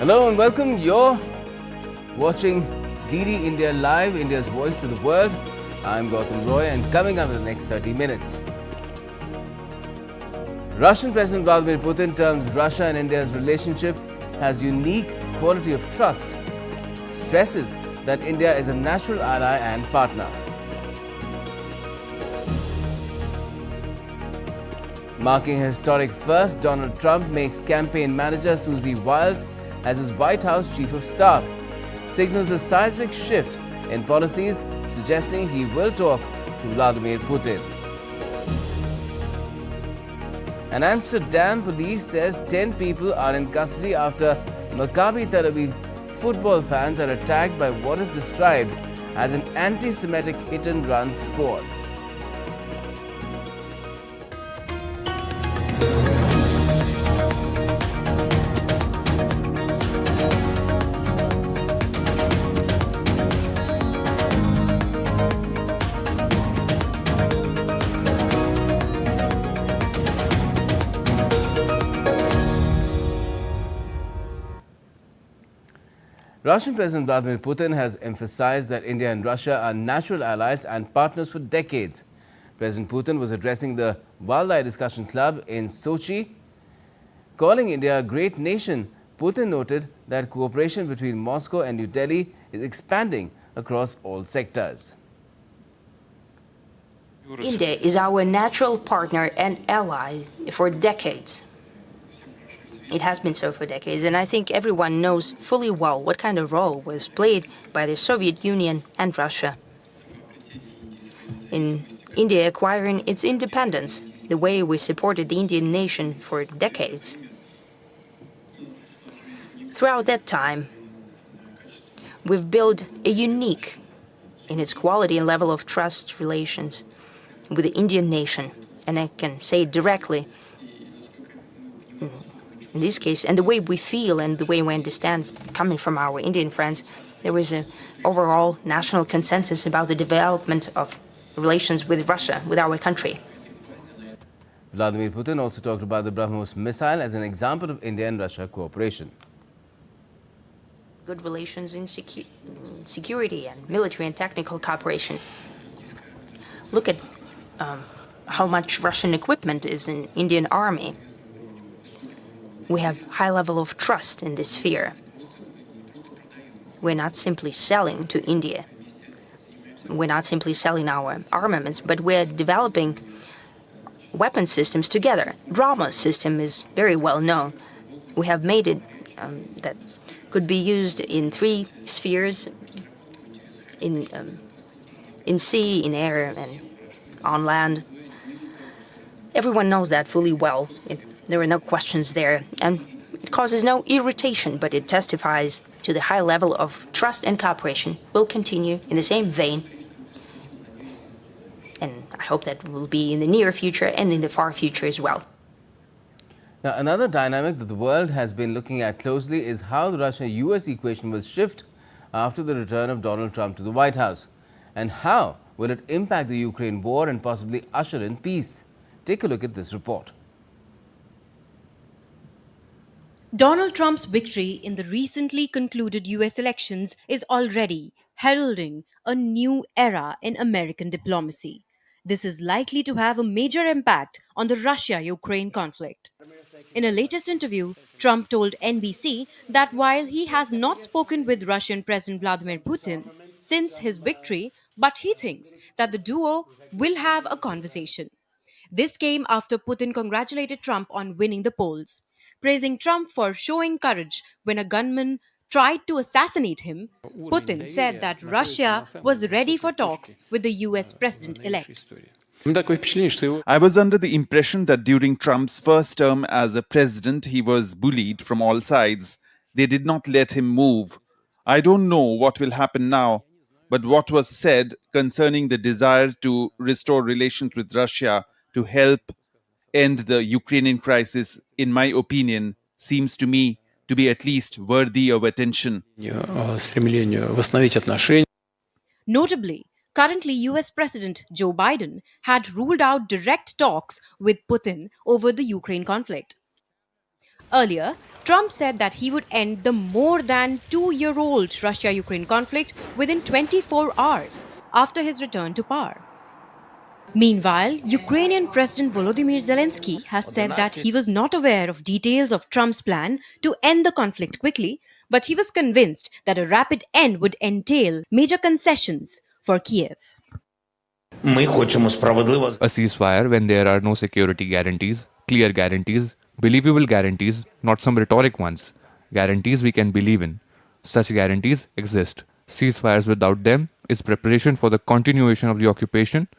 Hello and welcome. You're watching DD India Live, India's voice to the world. I'm Gautam Roy, and coming up in the next 30 minutes. Russian President Vladimir Putin terms Russia and India's relationship has unique quality of trust, stresses that India is a natural ally and partner. Marking a historic first, Donald Trump makes campaign manager Susie Wiles as his White House chief of staff, signals a seismic shift in policies, suggesting he will talk to Vladimir Putin. And Amsterdam police says 10 people are in custody after Maccabi Tel Aviv football fans are attacked by what is described as an anti-Semitic hit-and-run squad. Russian President Vladimir Putin has emphasized that India and Russia are natural allies and partners for decades. President Putin was addressing the Valdai Discussion Club in Sochi. Calling India a great nation, Putin noted that cooperation between Moscow and New Delhi is expanding across all sectors. India is our natural partner and ally for decades. It has been so for decades, and I think everyone knows fully well what kind of role was played by the Soviet Union and Russia in India acquiring its independence, the way we supported the Indian nation for decades. Throughout that time, we've built a unique, in its quality and level of trust, relations with the Indian nation, and I can say it directly, in this case, and the way we feel and the way we understand coming from our Indian friends, there is an overall national consensus about the development of relations with Russia, with our country. Vladimir Putin also talked about the BrahMos missile as an example of India and Russia cooperation. Good relations in security and military and technical cooperation. Look at how much Russian equipment is in Indian army. We have high level of trust in this sphere. We're not simply selling to India. We're not simply selling our armaments, but we're developing weapon systems together. BrahMos system is very well known. We have made it that could be used in 3 spheres, in sea, in air, and on land. Everyone knows that fully well. There are no questions there, and it causes no irritation, but it testifies to the high level of trust and cooperation. Will continue in the same vein, and I hope that will be in the near future and in the far future as well. Now, another dynamic that the world has been looking at closely is how the Russia-US equation will shift after the return of Donald Trump to the White House, and how will it impact the Ukraine war and possibly usher in peace. Take a look at this report. Donald Trump's victory in the recently concluded US elections is already heralding a new era in American diplomacy. This is likely to have a major impact on the Russia-Ukraine conflict. In a latest interview, Trump told NBC that while he has not spoken with Russian President Vladimir Putin since his victory, but he thinks that the duo will have a conversation. This came after Putin congratulated Trump on winning the polls. Praising Trump for showing courage when a gunman tried to assassinate him, Putin said that Russia was ready for talks with the US president-elect. I was under the impression that during Trump's first term as a president, he was bullied from all sides. They did not let him move. I don't know what will happen now, but what was said concerning the desire to restore relations with Russia to help end the Ukrainian crisis, in my opinion, seems to me to be at least worthy of attention. Notably, currently US President Joe Biden had ruled out direct talks with Putin over the Ukraine conflict. Earlier, Trump said that he would end the more than 2-year-old Russia-Ukraine conflict within 24 hours after his return to power. Meanwhile, Ukrainian President Volodymyr Zelensky has said that he was not aware of details of Trump's plan to end the conflict quickly, but he was convinced that a rapid end would entail major concessions for Kiev. A ceasefire when there are no security guarantees, clear guarantees, believable guarantees, not some rhetoric ones, guarantees we can believe in. Such guarantees exist. Ceasefires without them is preparation for the continuation of the occupation,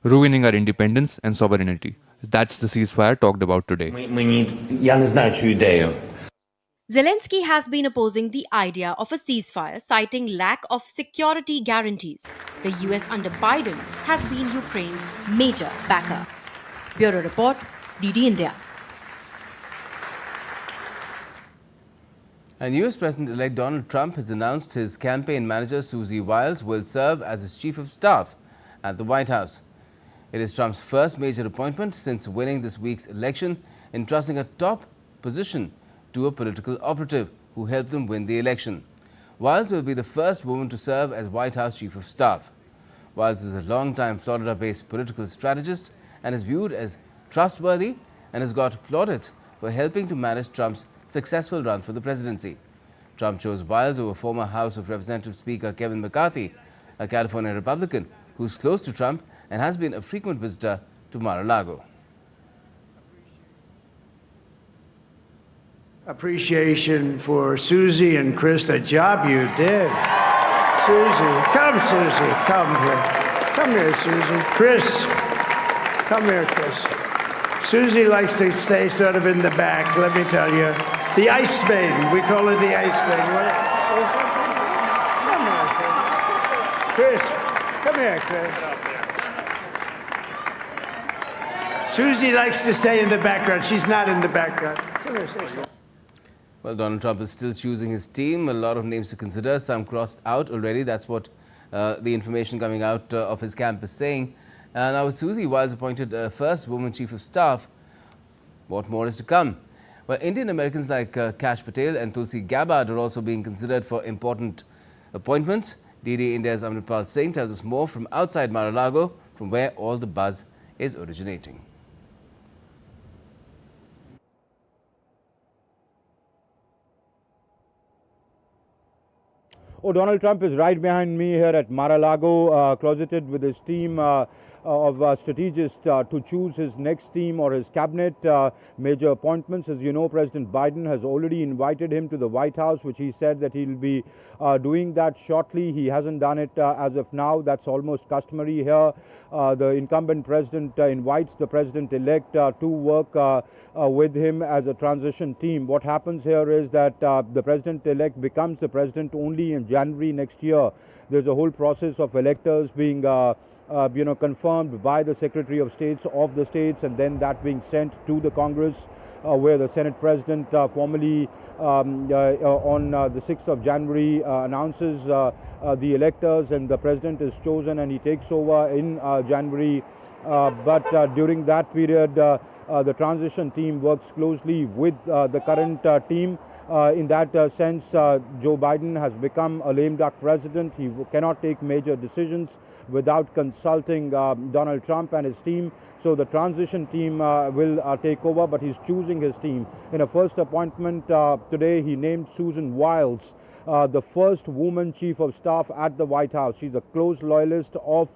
ruining our independence and sovereignty. That's the ceasefire talked about today. Zelensky has been opposing the idea of a ceasefire, citing lack of security guarantees. The US under Biden has been Ukraine's major backer. Bureau Report, DD India. And US President-elect Donald Trump has announced his campaign manager Susie Wiles will serve as his chief of staff at the White House. It is Trump's first major appointment since winning this week's election, entrusting a top position to a political operative who helped him win the election. Wiles will be the first woman to serve as White House Chief of Staff. Wiles is a long-time Florida-based political strategist and is viewed as trustworthy and has got plaudits for helping to manage Trump's successful run for the presidency. Trump chose Wiles over former House of Representatives Speaker Kevin McCarthy, a California Republican who's close to Trump and has been a frequent visitor to Mar-a-Lago. Appreciation for Susie and Chris, the job you did. Susie, come here. Come here, Susie. Chris, come here, Chris. Susie likes to stay sort of in the back, let me tell you. The Ice Maiden, we call her the Ice Maiden. Come here, Chris. Come here, Chris. Susie likes to stay in the background. She's not in the background. Come here, Susie. Well, Donald Trump is still choosing his team. A lot of names to consider. Some crossed out already. That's what the information coming out of his camp is saying. Now, with Susie Wiles appointed first woman chief of staff, what more is to come? Well, Indian Americans like Kash Patel and Tulsi Gabbard are also being considered for important appointments. DD India's Amritpal Singh tells us more from outside Mar-a-Lago, from where all the buzz is originating. Oh, Donald Trump is right behind me here at Mar-a-Lago, closeted with his team of strategists to choose his next team or his cabinet major appointments. As you know, President Biden has already invited him to the White House, which he said that he'll be doing that shortly. He hasn't done it as of now. That's almost customary here. The incumbent president invites the president-elect to work with him as a transition team. What happens here is that the president-elect becomes the president only in January next year. There's a whole process of electors being confirmed by the Secretary of States of the states, and then that being sent to the Congress, where the Senate President formally on the 6th of January announces the electors, and the President is chosen and he takes over in January. But during that period, the transition team works closely with the current team. In that sense, Joe Biden has become a lame duck president. He cannot take major decisions without consulting Donald Trump and his team. So the transition team will take over, but he's choosing his team. In a first appointment today, he named Susan Wiles, the first woman chief of staff at the White House. She's a close loyalist of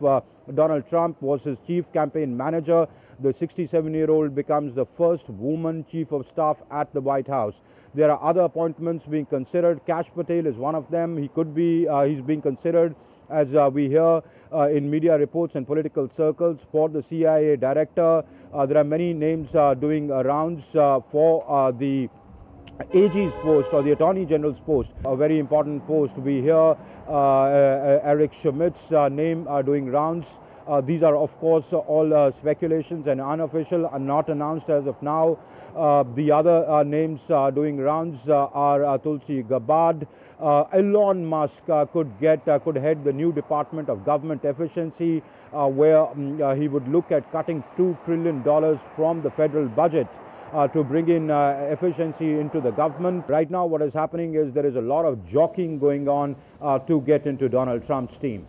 Donald Trump, was his chief campaign manager. The 67-year-old becomes the first woman chief of staff at the White House. There are other appointments being considered. Kash Patel is one of them. He could be, he's being considered, as we hear in media reports and political circles, for the CIA director. There are many names doing rounds for the AG's post or the Attorney General's post, a very important post. We hear Eric Schmidt's name doing rounds. These are, of course, all speculations and unofficial and not announced as of now. The other names doing rounds are Tulsi Gabbard. Elon Musk could head the new Department of Government Efficiency, where he would look at cutting $2 trillion from the federal budget. to bring in efficiency into the government. Right now what is happening is there is a lot of jockeying going on to get into Donald Trump's team.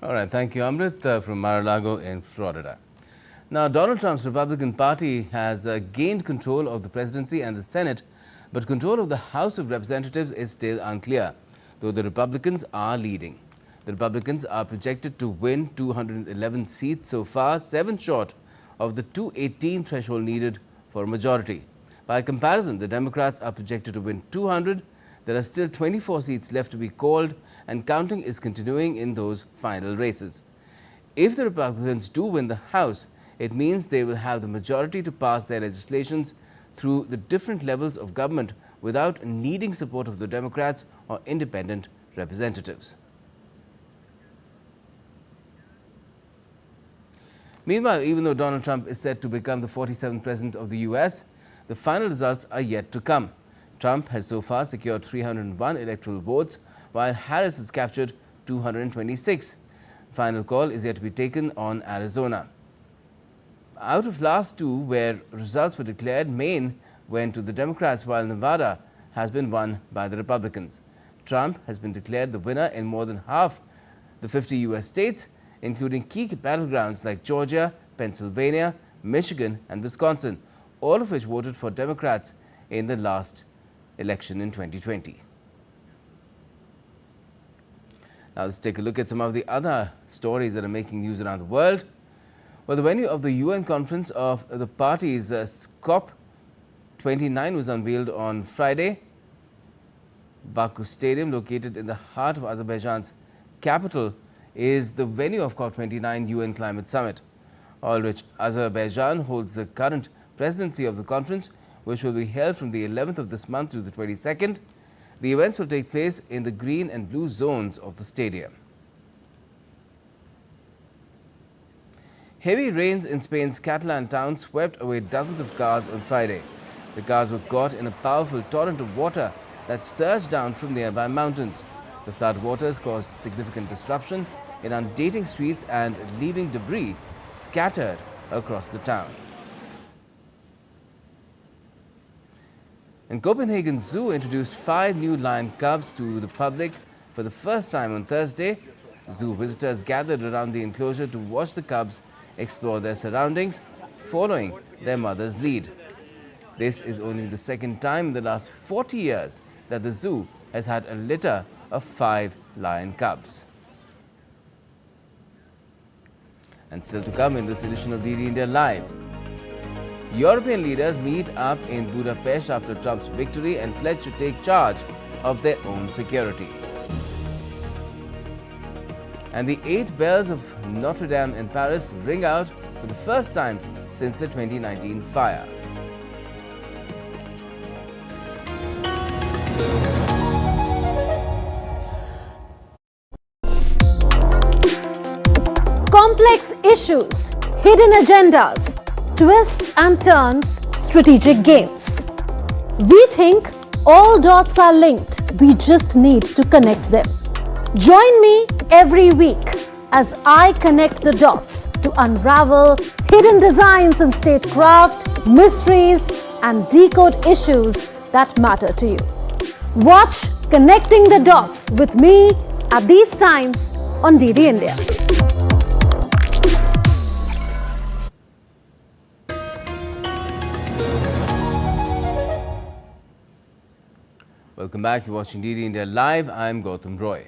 All right, thank you, Amrit, from Mar-a-Lago in Florida. Now, Donald Trump's Republican Party has gained control of the presidency and the Senate, but control of the House of Representatives is still unclear, though the Republicans are leading. The Republicans are projected to win 211 seats so far, 7 short of the 218 threshold needed for a majority. By comparison, the Democrats are projected to win 200. There are still 24 seats left to be called, and counting is continuing in those final races. If the Republicans do win the House, it means they will have the majority to pass their legislations through the different levels of government without needing support of the Democrats or independent representatives. Meanwhile, even though Donald Trump is set to become the 47th president of the US, the final results are yet to come. Trump has so far secured 301 electoral votes, while Harris has captured 226. The final call is yet to be taken on Arizona. Out of last 2 where results were declared, Maine went to the Democrats, while Nevada has been won by the Republicans. Trump has been declared the winner in more than half the 50 US states, including key battlegrounds like Georgia, Pennsylvania, Michigan and Wisconsin, all of which voted for Democrats in the last election in 2020. Now let's take a look at some of the other stories that are making news around the world. Well, the venue of the UN conference of the parties, COP29, was unveiled on Friday. Baku Stadium, located in the heart of Azerbaijan's capital, is the venue of COP29 UN Climate Summit. All which Azerbaijan holds the current presidency of the conference, which will be held from the 11th of this month to the 22nd. The events will take place in the green and blue zones of the stadium. Heavy rains in Spain's Catalan town swept away dozens of cars on Friday. The cars were caught in a powerful torrent of water that surged down from nearby mountains. The flood waters caused significant disruption in undating streets and leaving debris scattered across the town. And Copenhagen Zoo introduced 5 new lion cubs to the public for the first time on Thursday. Zoo visitors gathered around the enclosure to watch the cubs explore their surroundings, following their mother's lead. This is only the second time in the last 40 years that the zoo has had a litter of 5 lion cubs. And still to come in this edition of DD India Live. European leaders meet up in Budapest after Trump's victory and pledge to take charge of their own security. And the 8 bells of Notre Dame in Paris ring out for the first time since the 2019 fire. Complex issues, hidden agendas, twists and turns, strategic games. We think all dots are linked. We just need to connect them. Join me every week as I connect the dots to unravel hidden designs in statecraft, mysteries, and decode issues that matter to you. Watch Connecting the Dots with me at these times on DD India. Welcome back. You're watching DD India Live. I'm Gautam Roy.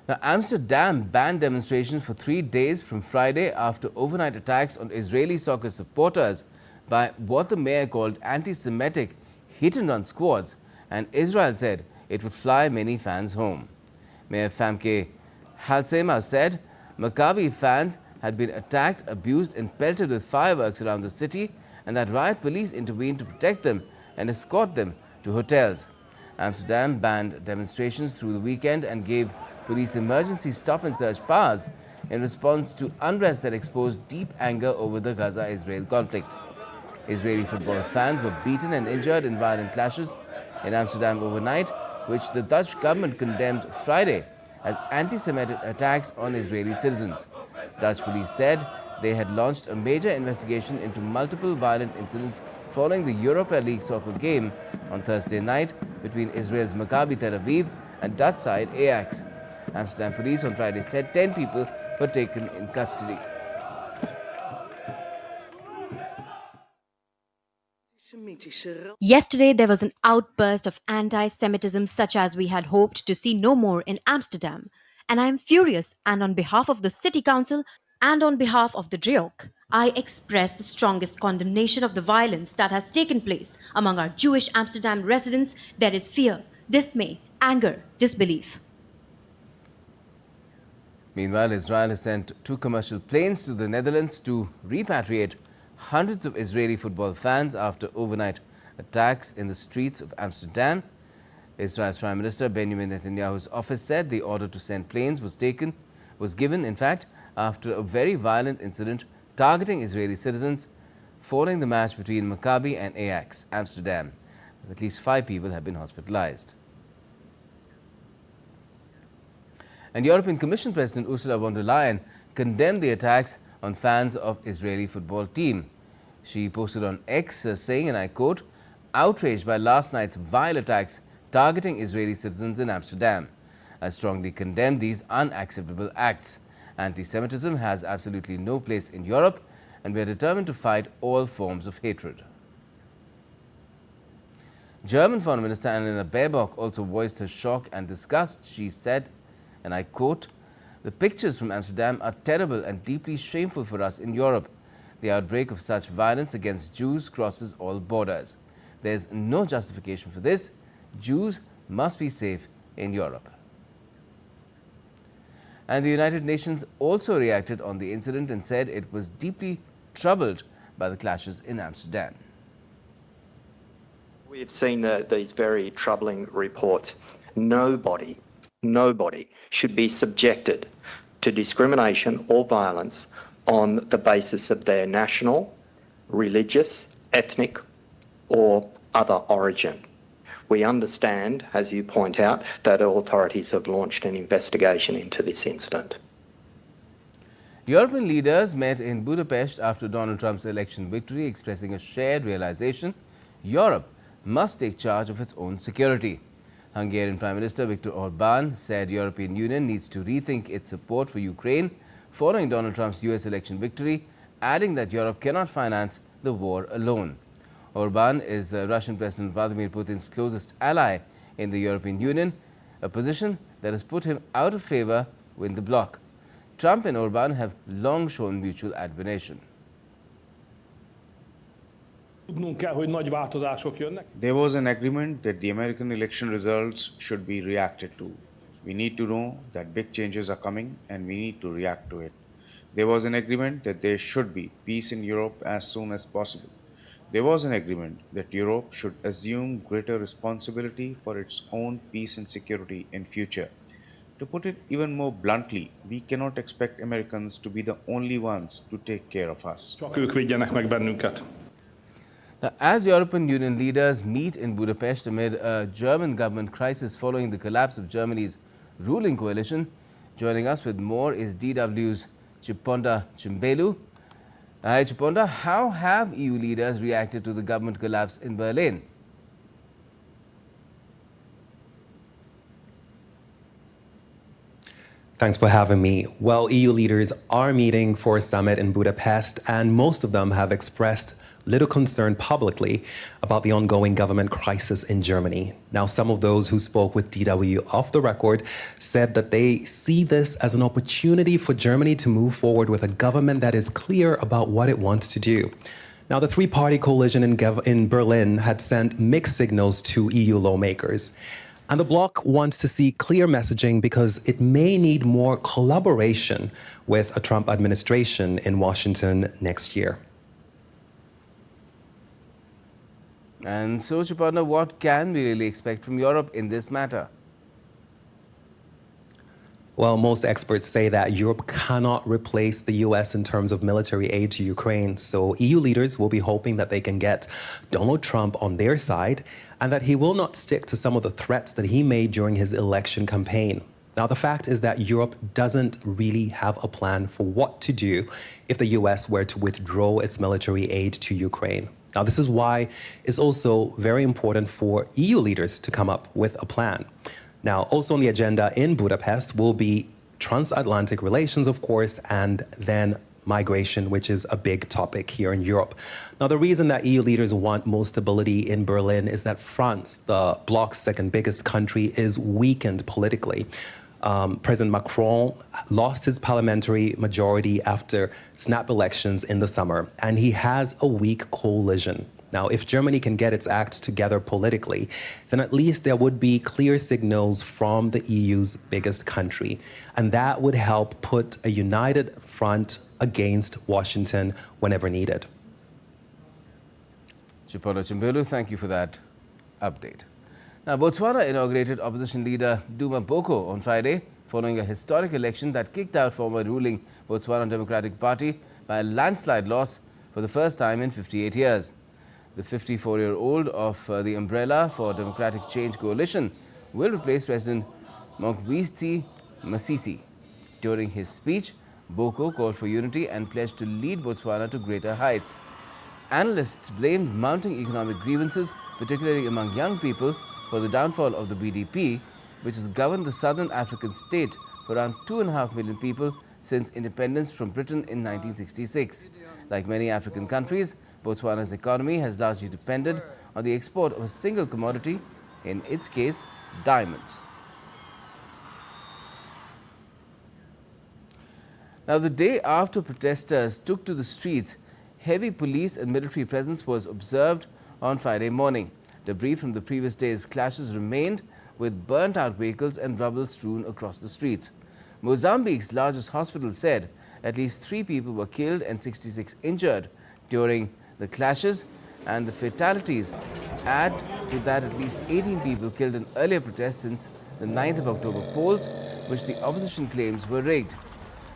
Now, Amsterdam banned demonstrations for 3 days from Friday after overnight attacks on Israeli soccer supporters by what the mayor called anti-Semitic hit-and-run squads, and Israel said it would fly many fans home. Mayor Famke Halsema said Maccabi fans had been attacked, abused and pelted with fireworks around the city, and that riot police intervened to protect them and escort them to hotels. Amsterdam banned demonstrations through the weekend and gave police emergency stop and search powers in response to unrest that exposed deep anger over the Gaza-Israel conflict. Israeli football fans were beaten and injured in violent clashes in Amsterdam overnight, which the Dutch government condemned Friday as anti-Semitic attacks on Israeli citizens. Dutch police said they had launched a major investigation into multiple violent incidents following the Europa League soccer game on Thursday night between Israel's Maccabi Tel Aviv and Dutch side Ajax. Amsterdam police on Friday said 10 people were taken in custody. Yesterday, there was an outburst of anti-Semitism such as we had hoped to see no more in Amsterdam. And I am furious, and on behalf of the City Council and on behalf of the DRIOC, I express the strongest condemnation of the violence that has taken place among our Jewish Amsterdam residents. There is fear, dismay, anger, disbelief. Meanwhile, Israel has sent 2 commercial planes to the Netherlands to repatriate hundreds of Israeli football fans after overnight attacks in the streets of Amsterdam. Israel's Prime Minister Benjamin Netanyahu's office said the order to send planes was given, in fact, after a very violent incident targeting Israeli citizens following the match between Maccabi and Ajax Amsterdam. At least 5 people have been hospitalized. And European Commission President Ursula von der Leyen condemned the attacks on fans of Israeli football team. She posted on X saying, and I quote, "Outraged by last night's vile attacks targeting Israeli citizens in Amsterdam. I strongly condemn these unacceptable acts. Anti-Semitism has absolutely no place in Europe, and we are determined to fight all forms of hatred." German Foreign Minister Annalena Baerbock also voiced her shock and disgust. She said, and I quote, "The pictures from Amsterdam are terrible and deeply shameful for us in Europe. The outbreak of such violence against Jews crosses all borders. There is no justification for this. Jews must be safe in Europe." And the United Nations also reacted on the incident and said it was deeply troubled by the clashes in Amsterdam. We have seen these very troubling reports. Nobody should be subjected to discrimination or violence on the basis of their national, religious, ethnic, or other origin. We understand, as you point out, that authorities have launched an investigation into this incident. European leaders met in Budapest after Donald Trump's election victory, expressing a shared realization Europe must take charge of its own security. Hungarian Prime Minister Viktor Orbán said European Union needs to rethink its support for Ukraine following Donald Trump's US election victory, adding that Europe cannot finance the war alone. Orbán is Russian President Vladimir Putin's closest ally in the European Union, a position that has put him out of favor with the bloc. Trump and Orbán have long shown mutual admiration. There was an agreement that the American election results should be reacted to. We need to know that big changes are coming and we need to react to it. There was an agreement that there should be peace in Europe as soon as possible. There was an agreement that Europe should assume greater responsibility for its own peace and security in future. To put it even more bluntly, we cannot expect Americans to be the only ones to take care of us. Now, as European Union leaders meet in Budapest amid a German government crisis following the collapse of Germany's ruling coalition, joining us with more is DW's Chiponda Chimbelu. Hi Chiponda, how have EU leaders reacted to the government collapse in Berlin? Thanks for having me. Well, EU leaders are meeting for a summit in Budapest, and most of them have expressed little concern publicly about the ongoing government crisis in Germany. Now, some of those who spoke with DW off the record said that they see this as an opportunity for Germany to move forward with a government that is clear about what it wants to do. Now, the three-party coalition in Berlin had sent mixed signals to EU lawmakers. And the bloc wants to see clear messaging because it may need more collaboration with a Trump administration in Washington next year. And so, Chiponda, what can we really expect from Europe in this matter? Well, most experts say that Europe cannot replace the US in terms of military aid to Ukraine. So EU leaders will be hoping that they can get Donald Trump on their side and that he will not stick to some of the threats that he made during his election campaign. Now, the fact is that Europe doesn't really have a plan for what to do if the US were to withdraw its military aid to Ukraine. Now, this is why it's also very important for EU leaders to come up with a plan. Now, also on the agenda in Budapest will be transatlantic relations, of course, and then migration, which is a big topic here in Europe. Now, the reason that EU leaders want more stability in Berlin is that France, the bloc's second biggest country, is weakened politically. President Macron lost his parliamentary majority after snap elections in the summer, and he has a weak coalition. Now, if Germany can get its act together politically, then at least there would be clear signals from the EU's biggest country, and that would help put a united front against Washington whenever needed. Chipolo Chimbelu, thank you for that update. Now, Botswana inaugurated opposition leader Duma Boko on Friday, following a historic election that kicked out former ruling Botswana Democratic Party by a landslide loss for the first time in 58 years. The 54-year-old of the Umbrella for Democratic Change coalition will replace President Mokgweetsi Masisi. During his speech, Boko called for unity and pledged to lead Botswana to greater heights. Analysts blamed mounting economic grievances, particularly among young people, for the downfall of the BDP, which has governed the southern African state for around 2.5 million people since independence from Britain in 1966. Like many African countries, Botswana's economy has largely depended on the export of a single commodity, in its case, diamonds. Now, the day after protesters took to the streets, heavy police and military presence was observed on Friday morning. Debris from the previous day's clashes remained, with burnt-out vehicles and rubble strewn across the streets. Mozambique's largest hospital said at least 3 people were killed and 66 injured during the clashes, and the fatalities add to that at least 18 people killed in earlier protests since the 9th of October polls, which the opposition claims were rigged.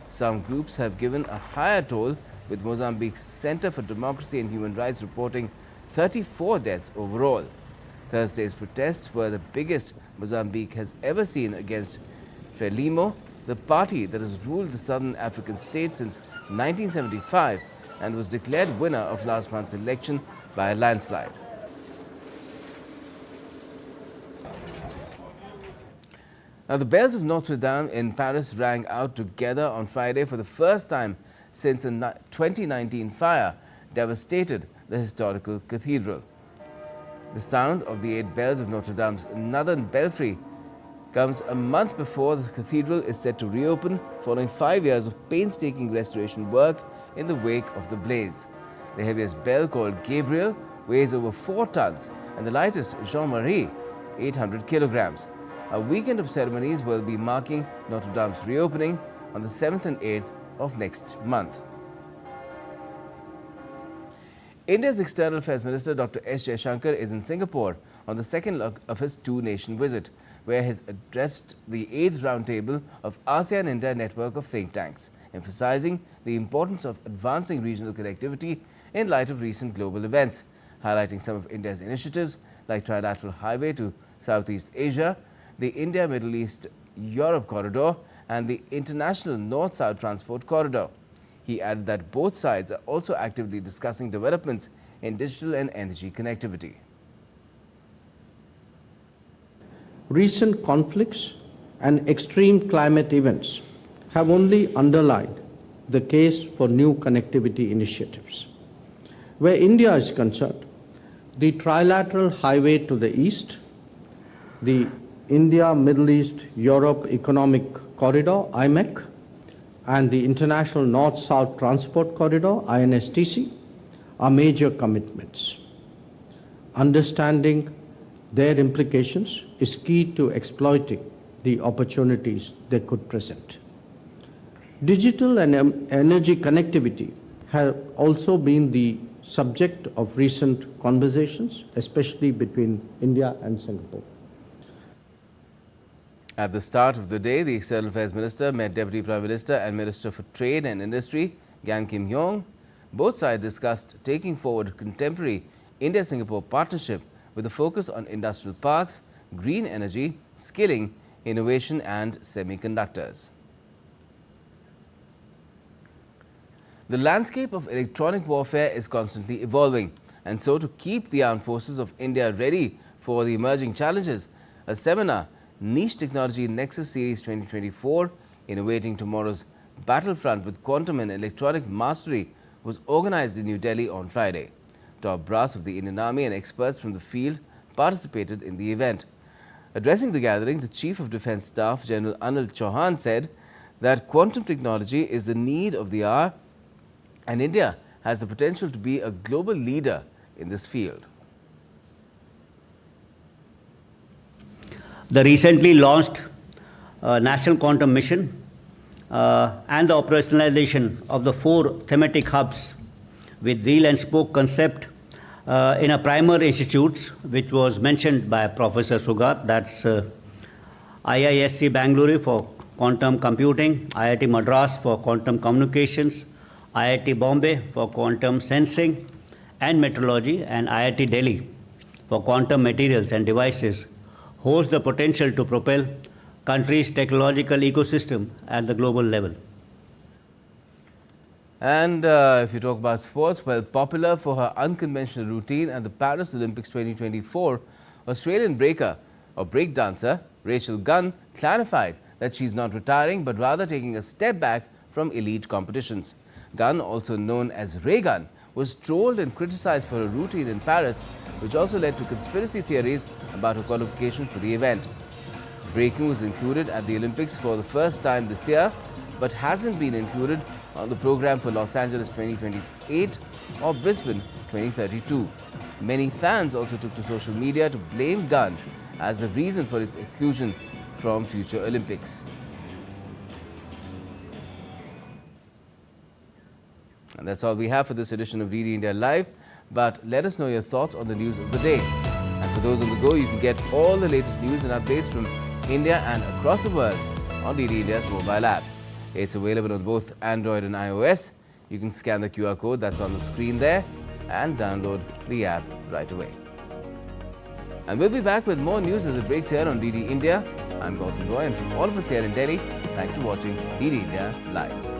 Some groups have given a higher toll, with Mozambique's Center for Democracy and Human Rights reporting 34 deaths overall. Thursday's protests were the biggest Mozambique has ever seen against Frelimo, the party that has ruled the southern African state since 1975 and was declared winner of last month's election by a landslide. Now, the bells of Notre Dame in Paris rang out together on Friday for the first time since a 2019 fire devastated the historical cathedral. The sound of the 8 bells of Notre Dame's northern belfry comes a month before the cathedral is set to reopen following 5 years of painstaking restoration work in the wake of the blaze. The heaviest bell, called Gabriel, weighs over 4 tons, and the lightest, Jean-Marie, 800 kilograms. A weekend of ceremonies will be marking Notre Dame's reopening on the 7th and 8th of next month. India's External Affairs Minister Dr. S. Jaishankar is in Singapore on the second leg of his 2-nation visit, where he has addressed the 8th roundtable of ASEAN-India network of think tanks, emphasizing the importance of advancing regional connectivity in light of recent global events, highlighting some of India's initiatives like Trilateral Highway to Southeast Asia, the India-Middle East-Europe Corridor, and the International North-South Transport Corridor. He added that both sides are also actively discussing developments in digital and energy connectivity. Recent conflicts and extreme climate events have only underlined the case for new connectivity initiatives. Where India is concerned, the Trilateral Highway to the East, the India-Middle East-Europe Economic Corridor, IMEC, and the International North-South Transport Corridor, INSTC, are major commitments. Understanding their implications is key to exploiting the opportunities they could present. Digital and energy connectivity have also been the subject of recent conversations, especially between India and Singapore. At the start of the day, the External Affairs Minister met Deputy Prime Minister and Minister for Trade and Industry, Gan Kim Yong. Both sides discussed taking forward contemporary India-Singapore partnership with a focus on industrial parks, green energy, skilling, innovation and semiconductors. The landscape of electronic warfare is constantly evolving, and so to keep the armed forces of India ready for the emerging challenges, a seminar, Niche Technology Nexus Series 2024, Innovating Tomorrow's Battlefront with Quantum and Electronic Mastery, was organized in New Delhi on Friday. Top brass of the Indian Army and experts from the field participated in the event. Addressing the gathering, the Chief of Defence Staff, General Anil Chauhan, said that quantum technology is the need of the hour and India has the potential to be a global leader in this field. The recently launched National Quantum Mission and the operationalization of the 4 thematic hubs with wheel and spoke concept in a primary institutes, which was mentioned by Professor Sugat, that's IISc Bangalore for quantum computing, IIT Madras for quantum communications, IIT Bombay for quantum sensing and metrology, and IIT Delhi for quantum materials and devices, holds the potential to propel country's technological ecosystem at the global level. And if you talk about sports, well, popular for her unconventional routine at the Paris Olympics 2024, Australian breaker or breakdancer Rachel Gunn clarified that she's not retiring but rather taking a step back from elite competitions. Gunn, also known as Ray Gunn, was trolled and criticized for her routine in Paris, which also led to conspiracy theories about her qualification for the event. Breaking was included at the Olympics for the first time this year, but hasn't been included on the program for Los Angeles 2028 or Brisbane 2032. Many fans also took to social media to blame Gunn as the reason for its exclusion from future Olympics. And that's all we have for this edition of DD India Live. But let us know your thoughts on the news of the day. And for those on the go, you can get all the latest news and updates from India and across the world on DD India's mobile app. It's available on both Android and iOS. You can scan the QR code that's on the screen there and download the app right away. And we'll be back with more news as it breaks here on DD India. I'm Gautam Roy, and from all of us here in Delhi, thanks for watching DD India Live.